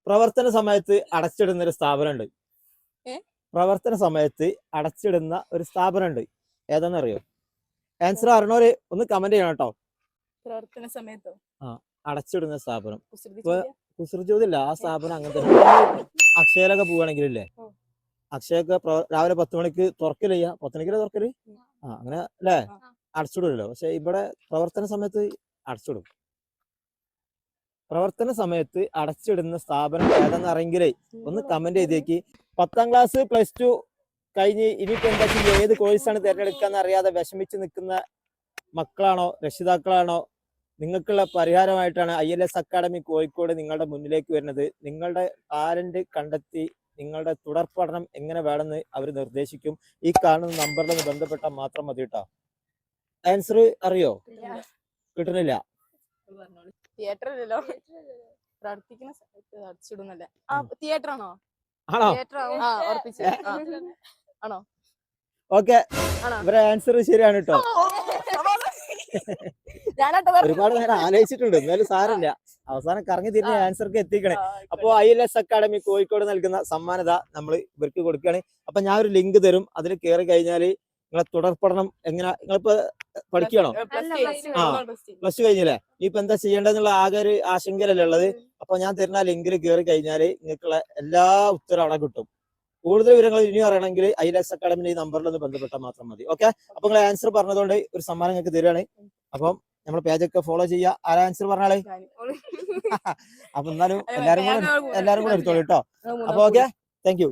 പ്രവർത്തന സമയത്ത് അടച്ചിടുന്ന ഒരു സ്ഥാപനമുണ്ട്. ഏ? പ്രവർത്തന സമയത്ത് അടച്ചിടുന്ന ഒരു സ്ഥാപനമുണ്ട്. ഏതാണെന്നറിയോ? ആൻസർ അറിയണവര് ഒന്ന് കമന്റ് ചെയ്യണം കേട്ടോ. പ്രവർത്തന സമയത്തോ? അടച്ചിടുന്ന സ്ഥാപനം കുസൃതി ഇപ്പൊ ചോദ്യം. കുസൃതില്ല. ആ സ്ഥാപനം അങ്ങനെ തന്നെ. അക്ഷയയിലൊക്കെ പോവുകയാണെങ്കിലല്ലേ, ഓ. അക്ഷയൊക്കെ രാവിലെ 10 മണിക്ക് തുറക്കലില്ല, 10 മണിക്കല്ലേ തുറക്കല്. അങ്ങനെ അല്ലേ, അടച്ചിടുമല്ലോ. പക്ഷെ ഇവിടെ പ്രവർത്തന സമയത്ത് അടച്ചിടും. പ്രവർത്തന സമയത്ത് അടച്ചിടുന്ന സ്ഥാപനം ഏതെന്ന് അറിയെങ്കിലേ ഒന്ന് കമന്റ് ചെയ്തേക്ക്. 10ാം ക്ലാസ് +2 കഴിഞ്ഞ് ഇനിയിപ്പോ എന്താ ചെയ്യുക, ഏത് കോഴ്സാണ് തിരഞ്ഞെടുക്കാന്ന് അറിയാതെ വിഷമിച്ച് നിൽക്കുന്ന മക്കളാണോ രക്ഷിതാക്കളാണോ, നിങ്ങൾക്കുള്ള പരിഹാരമായിട്ടാണ് ILS അക്കാഡമി കോഴിക്കോട് നിങ്ങളുടെ മുന്നിലേക്ക് വരുന്നത്. നിങ്ങളുടെ ടാലന്റ് കണ്ടെത്തി നിങ്ങളുടെ തുടർ പഠനം എങ്ങനെ വേണമെന്ന് അവർ നിർദ്ദേശിക്കും. ഈ കാണുന്ന നമ്പറിൽ ബന്ധപ്പെട്ടാൽ മാത്രം മതി കേട്ടോ. ആൻസർ അറിയോ? കിട്ടുന്നില്ല. തിയേറ്ററിലല്ലോ പ്രവർത്തിക്കുന്ന സ്ഥലത്ത് അടച്ചിടുന്നല്ലേ. തിയേറ്റർ ആണോ? ആണോ? ഉറപ്പിച്ചു. ആണോ? ഓക്കെ, ഇവരെ ആൻസർ ശരിയാണ് കേട്ടോ. ഒരുപാട് നേരം ആലോചിച്ചിട്ടുണ്ട്, എന്നാലും സാരമില്ല. അവസാനം കറങ്ങി തിരിഞ്ഞ ആൻസർക്ക് എത്തിക്കണേ. അപ്പോ ILS അക്കാഡമി കോഴിക്കോട് നൽകുന്ന സമ്മാനത നമ്മൾ ഇവർക്ക് കൊടുക്കുകയാണ്. അപ്പൊ ഞാൻ ഒരു ലിങ്ക് തരും, അതിൽ കയറി കഴിഞ്ഞാല് നിങ്ങളെ തുടർ പഠനം എങ്ങനെ, നിങ്ങളിപ്പോ പഠിക്കണോ? +2 കഴിഞ്ഞില്ലേ? ഇനിയിപ്പോ എന്താ ചെയ്യേണ്ടതെന്നുള്ള ആകെ ഒരു ആശങ്കയിലല്ലേ ഉള്ളത്. അപ്പൊ ഞാൻ തരുന്ന ലിങ്കിൽ കയറി കഴിഞ്ഞാല് നിങ്ങൾക്കുള്ള എല്ലാ ഉത്തരവും അവിടെ കിട്ടും. കൂടുതൽ വിവരങ്ങൾ ഇനി അറിയണമെങ്കിൽ ILS അക്കാഡമിന്റെ ഈ നമ്പറിൽ ഒന്ന് ബന്ധപ്പെട്ടാൽ മാത്രം മതി. ഓക്കെ, അപ്പൊ നിങ്ങൾ ആൻസർ പറഞ്ഞതുകൊണ്ട് ഒരു സമ്മാനം നിങ്ങൾക്ക് തരികയാണ്. അപ്പം നമ്മുടെ പേജൊക്കെ ഫോളോ ചെയ്യുക. ആരാ ആൻസർ പറഞ്ഞാളെ? അപ്പൊ എന്നാലും എല്ലാരും കൂടെ എടുത്തോളൂ കേട്ടോ. അപ്പൊ ഓക്കെ, താങ്ക് യു.